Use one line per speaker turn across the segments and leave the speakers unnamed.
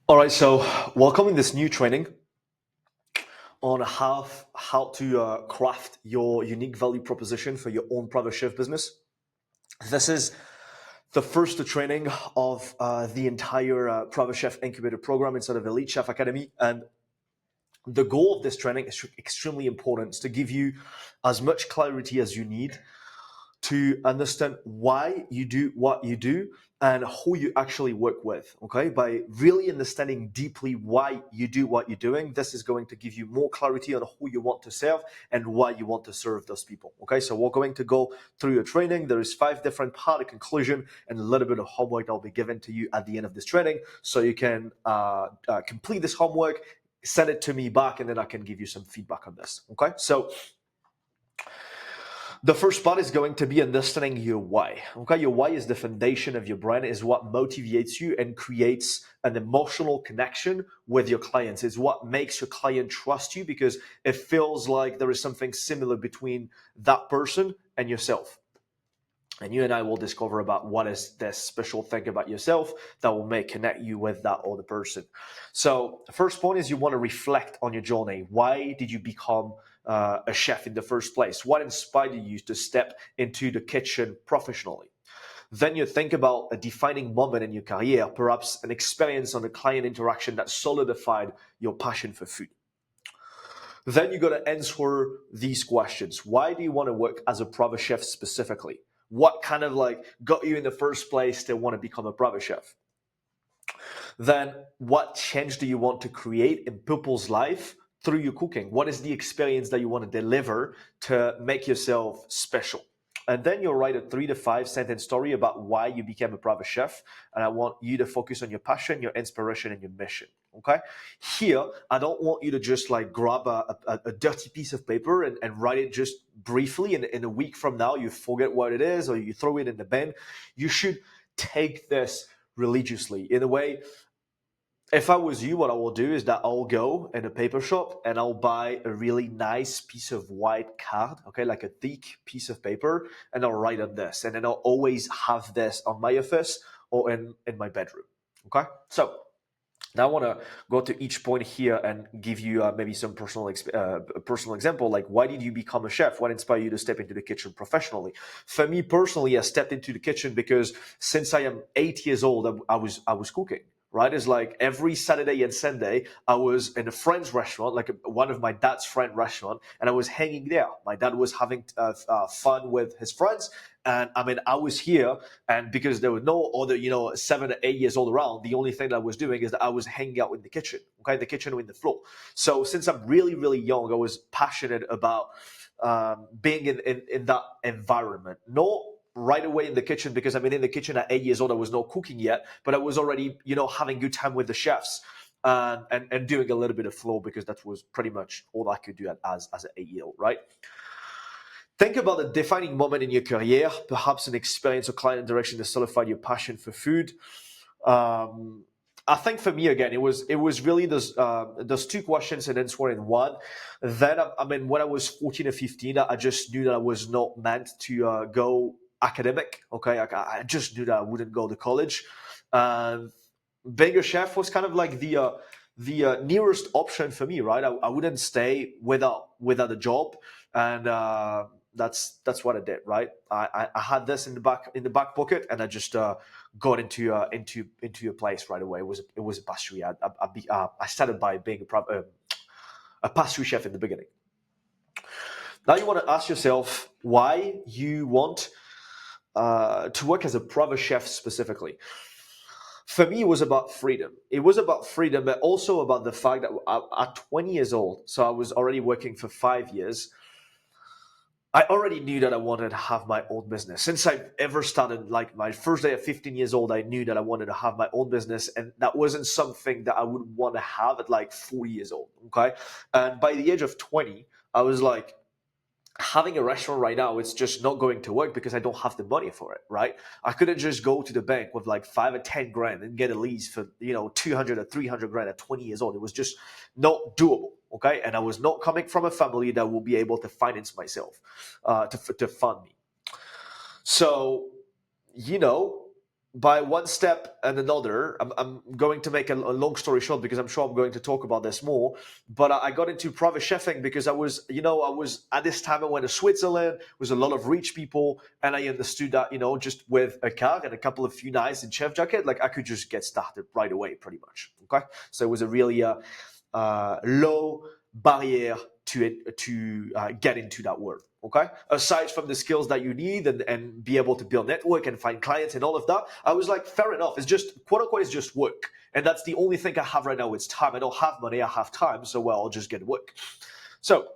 All right, so welcome in this new training on how to craft your unique value proposition for your own private chef business. This is the first training of the entire private chef incubator program inside of Elite Chef Academy, and the goal of this training is extremely important. It's to give you as much clarity as you need to understand why you do what you do and who you actually work with. Okay, by really understanding deeply why you do what you're doing, this is going to give you more clarity on who you want to serve and why you want to serve those people. Okay, so we're going to go through your training. There is 5 different part of conclusion and a little bit of homework that will be given to you at the end of this training, so you can complete this homework, send it to me back, and then I can give you some feedback on this. Okay, so the first part is going to be understanding your why. Okay, your why is the foundation of your brand, is what motivates you and creates an emotional connection with your clients. It's what makes your client trust you because it feels like there is something similar between that person and yourself. And you and I will discover about what is this special thing about yourself that will make connect you with that other person. So the first point is you want to reflect on your journey. Why did you become a chef in the first place? What inspired you to step into the kitchen professionally? Then you think about a defining moment in your career, perhaps an experience on a client interaction that solidified your passion for food. Then you got to answer these questions. Why do you want to work as a private chef specifically? What kind of like got you in the first place to want to become a private chef? Then what change do you want to create in people's life through your cooking? What is the experience that you want to deliver to make yourself special? And then you'll write a 3 to 5 sentence story about why you became a private chef. And I want you to focus on your passion, your inspiration, and your mission. Okay. Here, I don't want you to just like grab a dirty piece of paper and write it just briefly. And in a week from now, you forget what it is or you throw it in the bin. You should take this religiously. In a way, if I was you, what I will do is that I'll go in a paper shop and I'll buy a really nice piece of white card, okay, like a thick piece of paper, and I'll write on this. And then I'll always have this on my office or in my bedroom. Okay. So now I want to go to each point here and give you maybe some personal example. Like, why did you become a chef? What inspired you to step into the kitchen professionally? For me personally, I stepped into the kitchen because since I am 8 years old, I was cooking. Right, it's like every Saturday and Sunday, I was in a friend's restaurant, like one of my dad's friend restaurant, and I was hanging there. My dad was having fun with his friends, and I mean, I was here, and because there were no other, 7 or 8 years old around, the only thing that I was doing is that I was hanging out in the kitchen, okay, the kitchen or in the floor. So since I'm really, really young, I was passionate about being in that environment. Not right away in the kitchen because I mean, in the kitchen at 8 years old, I was not cooking yet, but I was already, having good time with the chefs. And doing a little bit of floor because that was pretty much all I could do as an 8 year old, right? Think about a defining moment in your career, perhaps an experience or client interaction that solidified your passion for food. Um, I think for me again, it was really those two questions and answer in one. Then I mean, when I was 14 or 15, I just knew that I was not meant to go academic. Okay, I just knew that I wouldn't go to college. And being a chef was kind of like the nearest option for me, right? I wouldn't stay without a job, and that's what I did, right? I had this in the back pocket, and I just got into a place right away. It was a pastry. I started by being a pastry chef in the beginning. Now you want to ask yourself why you want to work as a private chef specifically. For me, it was about freedom. It was about freedom, but also about the fact that at 20 years old, so I was already working for 5 years. I already knew that I wanted to have my own business. Since I ever started, like my first day at 15 years old, I knew that I wanted to have my own business. And that wasn't something that I would want to have at like 40 years old. Okay. And by the age of 20, I was like, having a restaurant right now, it's just not going to work because I don't have the money for it, right? I couldn't just go to the bank with like 5 or 10 grand and get a lease for 200 or 300 grand at 20 years old. It was just not doable, okay? And I was not coming from a family that will be able to finance myself, to fund me. So, you know, by one step and another, I'm going to make a long story short because I'm sure I'm going to talk about this more. But I got into private chefing because I was at this time I went to Switzerland with a lot of rich people, and I understood that just with a car and a couple of few nights in chef jacket, like I could just get started right away, pretty much. Okay, so it was a really low barrier to get into that world. Okay, aside from the skills that you need and be able to build network and find clients and all of that, I was like, fair enough. It's just quote unquote, it's just work, and that's the only thing I have right now. It's time. I don't have money. I have time. So well, I'll just get work. So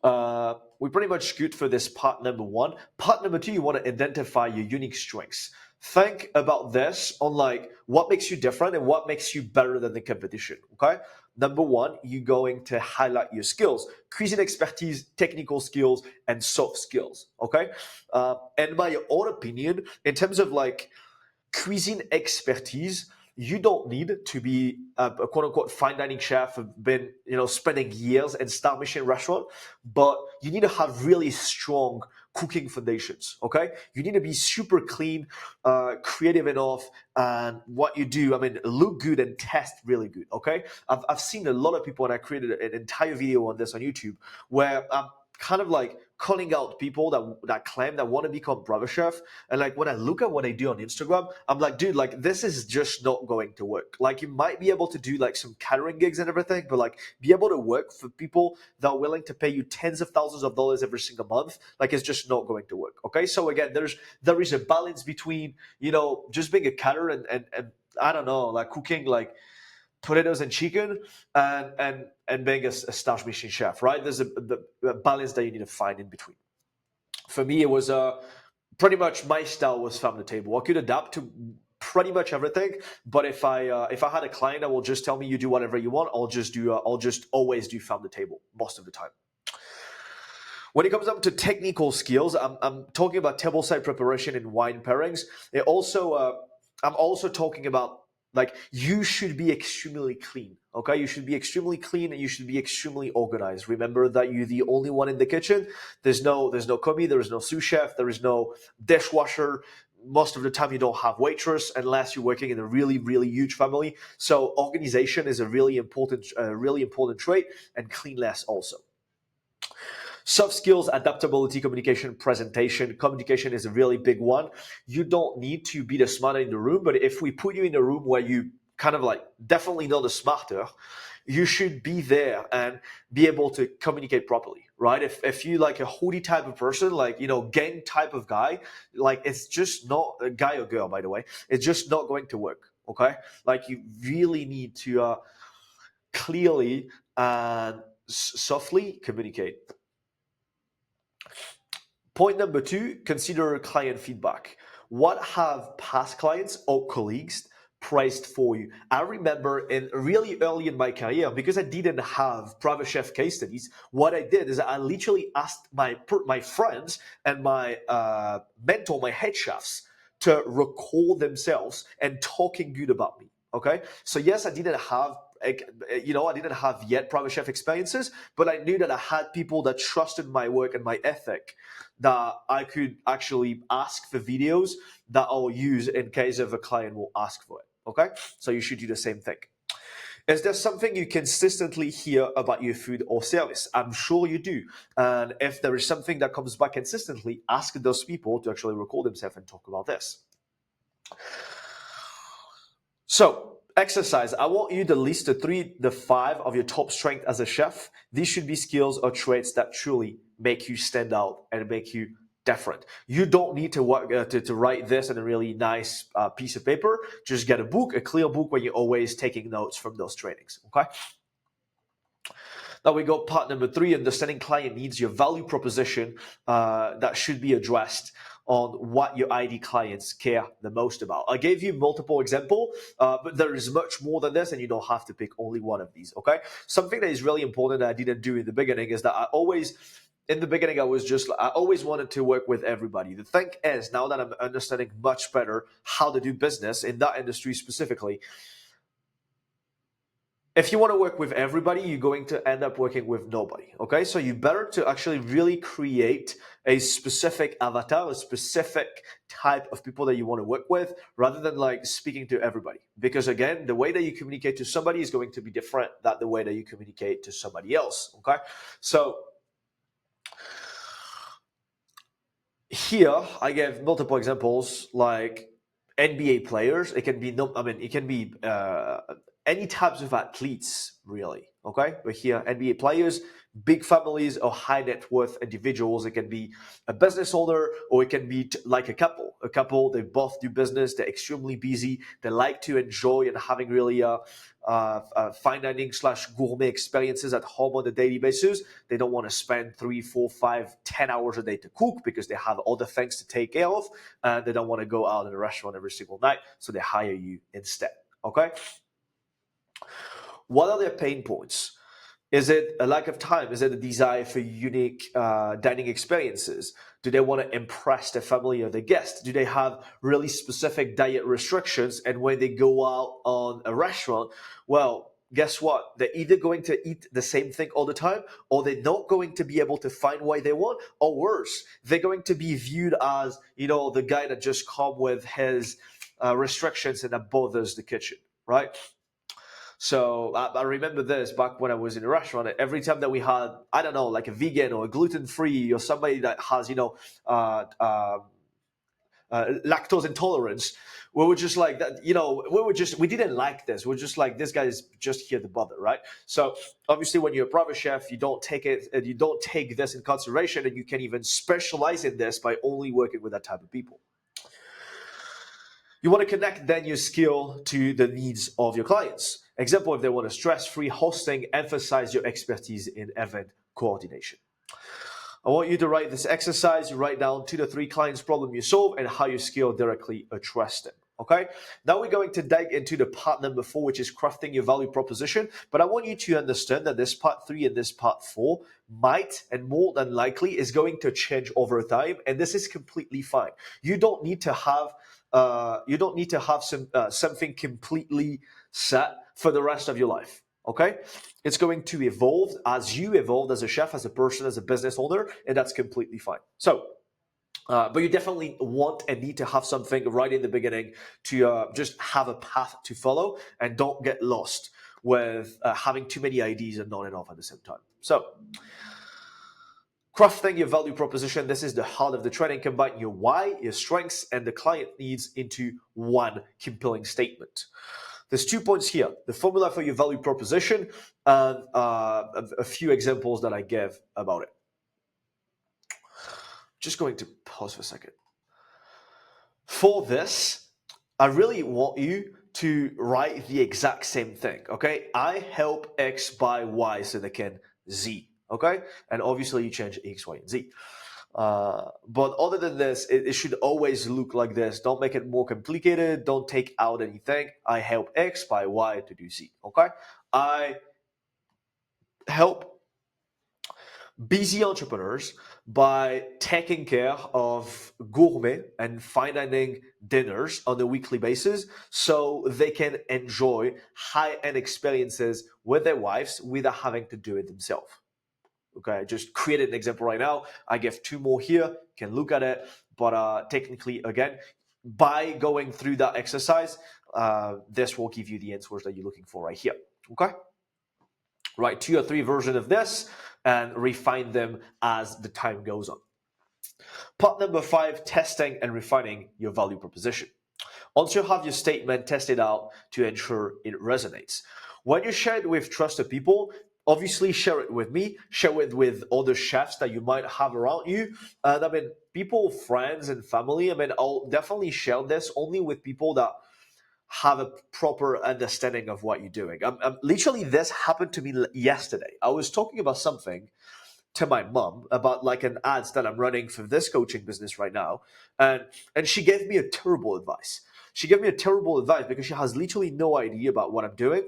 we're pretty much good for this part number one. Part number two, you want to identify your unique strengths. Think about this on like what makes you different and what makes you better than the competition. Okay. Number one, you're going to highlight your skills, cuisine expertise, technical skills, and soft skills. Okay. And my own opinion, in terms of like cuisine expertise, you don't need to be a quote unquote fine dining chef who've been spending years in star Michelin restaurant, but you need to have really strong cooking foundations. Okay, you need to be super clean, creative enough, and what you do, I mean, look good and test really good. Okay, I've seen a lot of people, and I created an entire video on this on YouTube where I'm kind of like calling out people that claim that want to become brother chef, and like when I look at what they do on Instagram, I'm like, dude, like this is just not going to work. Like you might be able to do like some catering gigs and everything, but like be able to work for people that are willing to pay you tens of thousands of dollars every single month, like it's just not going to work. Okay, so again, there is a balance between just being a caterer and I don't know, like cooking like potatoes and chicken and being a star Michelin chef, right? There's a balance that you need to find in between. For me, it was pretty much my style was farm to table. I could adapt to pretty much everything, but if I had a client that will just tell me you do whatever you want, I'll just always do farm to table most of the time. When it comes up to technical skills, I'm talking about tableside preparation and wine pairings. I'm also talking about like you should be extremely clean. Okay, you should be extremely clean and you should be extremely organized. Remember that you're the only one in the kitchen. There's no commis, there is no sous chef, there is no dishwasher. Most of the time, you don't have waitress unless you're working in a really, really huge family. So organization is a really important trait, and cleanliness also. Soft skills, adaptability, communication, presentation. Communication is a really big one. You don't need to be the smarter in the room, but if we put you in a room where you kind of like definitely not the smarter, you should be there and be able to communicate properly, right? If you like a hoodie type of person, like gang type of guy, like it's just not a guy or girl, by the way, it's just not going to work. Okay, like you really need to clearly and softly communicate. Point number two, consider client feedback. What have past clients or colleagues praised for you? I remember in really early in my career, because I didn't have private chef case studies, what I did is I literally asked my friends and my mentor, my head chefs, to record themselves and talking good about me. Okay, so yes, I didn't have I didn't have yet private chef experiences, but I knew that I had people that trusted my work and my ethic, that I could actually ask for videos that I'll use in case of a client will ask for it. Okay, so you should do the same thing. Is there something you consistently hear about your food or service? I'm sure you do. And if there is something that comes back consistently, ask those people to actually record themselves and talk about this. So, exercise. I want you to list the five of your top strengths as a chef. These should be skills or traits that truly make you stand out and make you different. You don't need to work to write this in a really nice piece of paper. Just get a book, a clear book where you're always taking notes from those trainings. Okay. Now we go part number three, understanding client needs, your value proposition that should be addressed on what your ID clients care the most about. I gave you multiple examples, but there is much more than this, and you don't have to pick only one of these, okay? Something that is really important that I didn't do in the beginning is that in the beginning, I always wanted to work with everybody. The thing is, now that I'm understanding much better how to do business in that industry specifically, if you want to work with everybody, you're going to end up working with nobody. Okay, so you better to actually really create a specific avatar, a specific type of people that you want to work with, rather than like speaking to everybody. Because again, the way that you communicate to somebody is going to be different than the way that you communicate to somebody else. Okay, so here I gave multiple examples like NBA players. It can be no, I mean it can be any types of athletes really. Okay, but here NBA players, big families or high net worth individuals. It can be a business owner or it can be like a couple. A couple, they both do business. They're extremely busy. They like to enjoy and having really fine dining slash gourmet experiences at home on a daily basis. They don't want to spend 3, 4, 5, 10 hours a day to cook because they have other things to take care of, and they don't want to go out in a restaurant every single night, so they hire you instead. Okay. What are their pain points? Is it a lack of time? Is it a desire for unique dining experiences? Do they want to impress their family or their guests? Do they have really specific diet restrictions? And when they go out on a restaurant, well, guess what? They're either going to eat the same thing all the time, or they're not going to be able to find what they want, or worse, they're going to be viewed as, the guy that just come with his restrictions and that bothers the kitchen, right? So I remember this back when I was in a restaurant. Every time that we had, I don't know, like a vegan or a gluten-free or somebody that has, lactose intolerance, we were just like that. We didn't like this. We're just like, this guy is just here to bother, right? So obviously, when you're a private chef, you don't take this in consideration, and you can even specialize in this by only working with that type of people. You want to connect then your skill to the needs of your clients. Example, if they want a stress-free hosting, emphasize your expertise in event coordination. I want you to write this exercise. You write down 2 to 3 clients' problem you solve and how your skill directly address them. Okay. Now we're going to dig into the part number 4, which is crafting your value proposition. But I want you to understand that this part 3 and this part 4 might and more than likely is going to change over time, and this is completely fine. You don't need to have something completely set for the rest of your life. Okay, it's going to evolve as you evolve as a chef, as a person, as a business owner, and that's completely fine. So. But you definitely want and need to have something right in the beginning to just have a path to follow, and don't get lost with having too many ideas and not enough at the same time. So, crafting your value proposition. This is the heart of the training. Combine your why, your strengths, and the client needs into one compelling statement. There's 2 points here: the formula for your value proposition and a few examples that I gave about it. Just going to pause for a second. For this, I really want you to write the exact same thing, okay? I help X by Y so they can Z, okay? And obviously you change X, Y, and Z. But other than this, it should always look like this. Don't make it more complicated. Don't take out anything. I help X by Y to do Z, okay? I help busy entrepreneurs by taking care of gourmet and fine dining dinners on a weekly basis so they can enjoy high-end experiences with their wives without having to do it themselves. Okay, I just created an example right now. I give 2 more here. You can look at it. But technically, again, by going through that exercise, this will give you the answers that you're looking for right here. Okay? Write 2 or 3 versions of this and refine them as the time goes on. Part number 5, testing and refining your value proposition. Once you have your statement tested out to ensure it resonates. When you share it with trusted people, obviously share it with me, share it with other chefs that you might have around you. And people, friends and family, I'll definitely share this only with people that have a proper understanding of what you're doing. Literally, this happened to me yesterday. I was talking about something to my mom about like an ads that I'm running for this coaching business right now, and she gave me a terrible advice. She gave me a terrible advice because she has literally no idea about what I'm doing,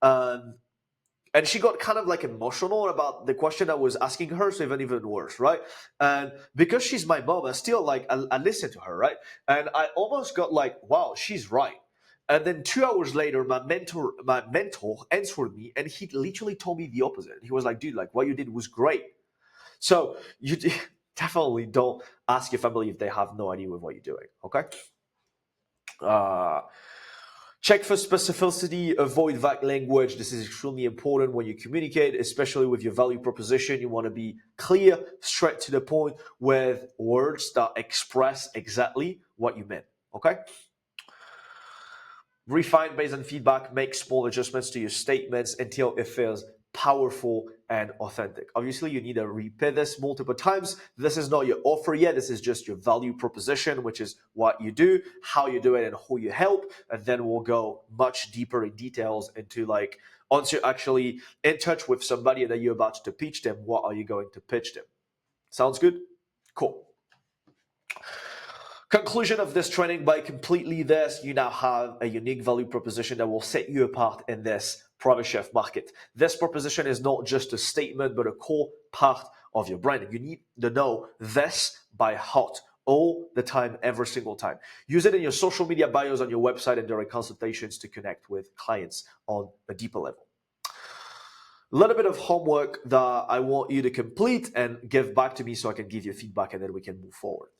and she got kind of like emotional about the question I was asking her, so even worse, right? And because she's my mom, I still I listen to her, right? And I almost got like, wow, she's right. And then 2 hours later, my mentor answered me, and he literally told me the opposite. He was like, dude, like what you did was great. So you definitely don't ask your family if they have no idea with what you're doing. Okay. Check for specificity, avoid vague language. This is extremely important when you communicate, especially with your value proposition. You want to be clear, straight to the point, with words that express exactly what you meant. Okay? Refine based on feedback, make small adjustments to your statements until it feels powerful and authentic. Obviously, you need to repeat this multiple times. This is not your offer yet. This is just your value proposition, which is what you do, how you do it, and who you help. And then we'll go much deeper in details into like, once you're actually in touch with somebody that you're about to pitch them, what are you going to pitch them? Sounds good? Cool. Conclusion of this training: by completely this, you now have a unique value proposition that will set you apart in this private chef market. This proposition is not just a statement, but a core part of your brand. You need to know this by heart all the time, every single time. Use it in your social media bios, on your website, and during consultations to connect with clients on a deeper level. A little bit of homework that I want you to complete and give back to me so I can give you feedback, and then we can move forward.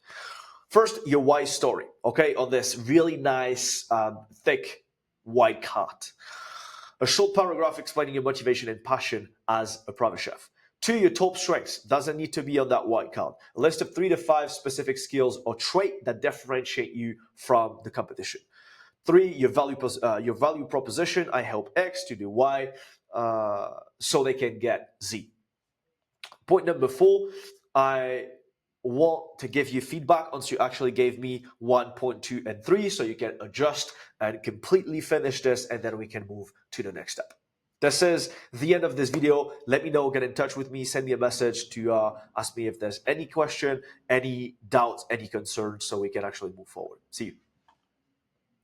First, your why story, okay, on this really nice, thick white card. A short paragraph explaining your motivation and passion as a private chef. 2, your top strengths. Doesn't need to be on that white card. A list of 3 to 5 specific skills or traits that differentiate you from the competition. 3, your value proposition. I help X to do Y, so they can get Z. Point number 4, I want to give you feedback once you actually gave me 1.2 and 3, so you can adjust and completely finish this, and then we can move to the next step. This is the end of this video. Let me know, get in touch with me, send me a message to ask me if there's any question, any doubts, any concerns, so we can actually move forward. See you.